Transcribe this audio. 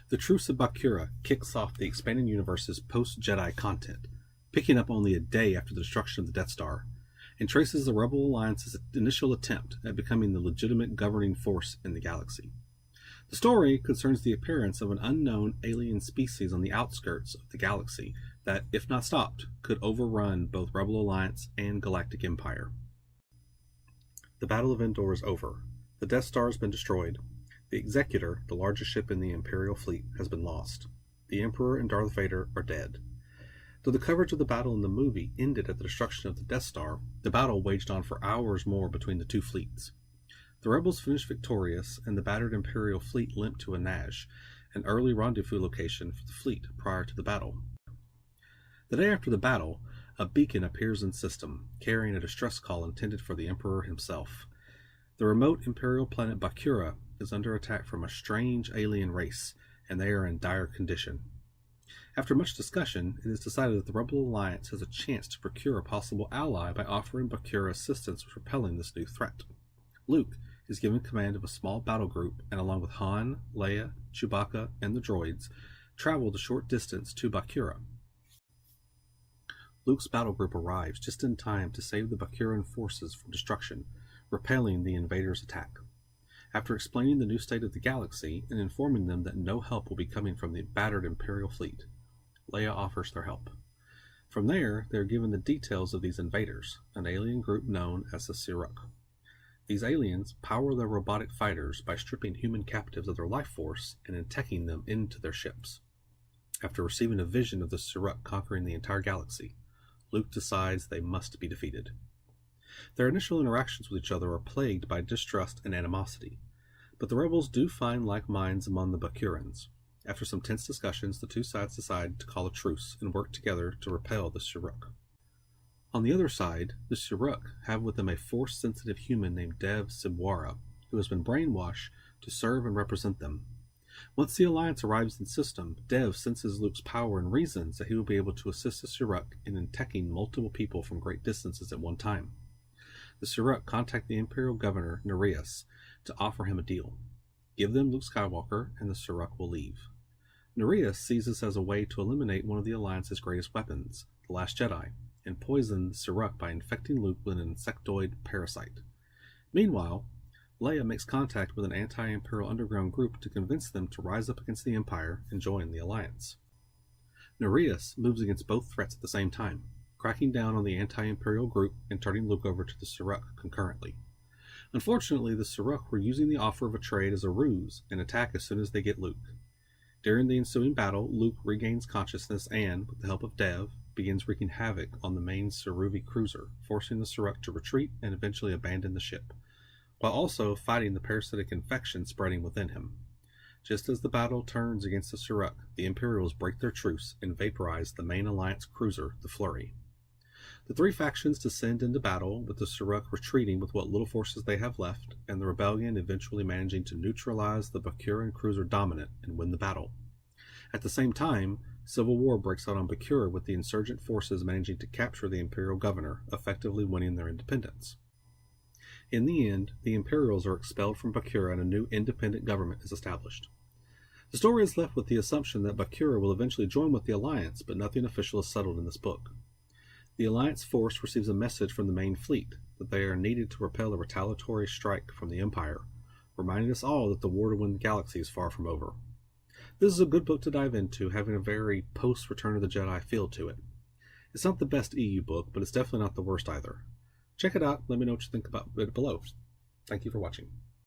The Truce of Bakura kicks off the expanding universe's post-Jedi content, picking up only a day after the destruction of the Death Star, and traces the Rebel Alliance's initial attempt at becoming the legitimate governing force in the galaxy. The story concerns the appearance of an unknown alien species on the outskirts of the galaxy that, if not stopped, could overrun both Rebel Alliance and Galactic Empire. The Battle of Endor is over. The Death Star has been destroyed. The Executor, the largest ship in the Imperial fleet, has been lost. The Emperor and Darth Vader are dead. Though the coverage of the battle in the movie ended at the destruction of the Death Star, the battle waged on for hours more between the two fleets. The rebels finished victorious, and the battered Imperial fleet limped to Anaj, an early rendezvous location for the fleet prior to the battle. The day after the battle, a beacon appears in system, carrying a distress call intended for the Emperor himself. The remote Imperial planet Bakura is under attack from a strange alien race, and they are in dire condition. After much discussion, it is decided that the Rebel Alliance has a chance to procure a possible ally by offering Bakura assistance with repelling this new threat. Luke is given command of a small battle group, and along with Han, Leia, Chewbacca, and the droids, travel the short distance to Bakura. Luke's battle group arrives just in time to save the Bakuran forces from destruction, repelling the invaders' attack. After explaining the new state of the galaxy and informing them that no help will be coming from the battered Imperial fleet, Leia offers their help. From there, they are given the details of these invaders, an alien group known as the Siruk. These aliens power their robotic fighters by stripping human captives of their life force and injecting them into their ships. After receiving a vision of the Siruk conquering the entire galaxy, Luke decides they must be defeated. Their initial interactions with each other are plagued by distrust and animosity, but the rebels do find like minds among the Bakurans. After some tense discussions, the two sides decide to call a truce and work together to repel the Siruk. On the other side, the Siruk have with them a force-sensitive human named Dev Sibwara, who has been brainwashed to serve and represent them. Once the Alliance arrives in system, Dev senses Luke's power and reasons that he will be able to assist the Siruk in attacking multiple people from great distances at one time. The Siruk contact the Imperial Governor, Nereus, to offer him a deal. Give them Luke Skywalker, and the Siruk will leave. Nereus sees this as a way to eliminate one of the Alliance's greatest weapons, the Last Jedi, and poison the Siruk by infecting Luke with an insectoid parasite. Meanwhile, Leia makes contact with an anti-Imperial underground group to convince them to rise up against the Empire and join the Alliance. Nereus moves against both threats at the same time, cracking down on the anti-Imperial group and turning Luke over to the Siruk concurrently. Unfortunately, the Siruk were using the offer of a trade as a ruse and attack as soon as they get Luke. During the ensuing battle, Luke regains consciousness and, with the help of Dev, begins wreaking havoc on the main Saruvi cruiser, forcing the Siruk to retreat and eventually abandon the ship, while also fighting the parasitic infection spreading within him. Just as the battle turns against the Siruk, the Imperials break their truce and vaporize the main Alliance cruiser, the Flurry. The three factions descend into battle, with the Siruk retreating with what little forces they have left, and the rebellion eventually managing to neutralize the Bakuran cruiser dominant and win the battle. At the same time, civil war breaks out on Bakura, with the insurgent forces managing to capture the Imperial governor, effectively winning their independence. In the end, the Imperials are expelled from Bakura and a new independent government is established. The story is left with the assumption that Bakura will eventually join with the Alliance, but nothing official is settled in this book. The Alliance force receives a message from the main fleet that they are needed to repel a retaliatory strike from the Empire, reminding us all that the war to win the galaxy is far from over. This is a good book to dive into, having a very post-Return of the Jedi feel to it. It's not the best EU book, but it's definitely not the worst either. Check it out, let me know what you think about it below. Thank you for watching.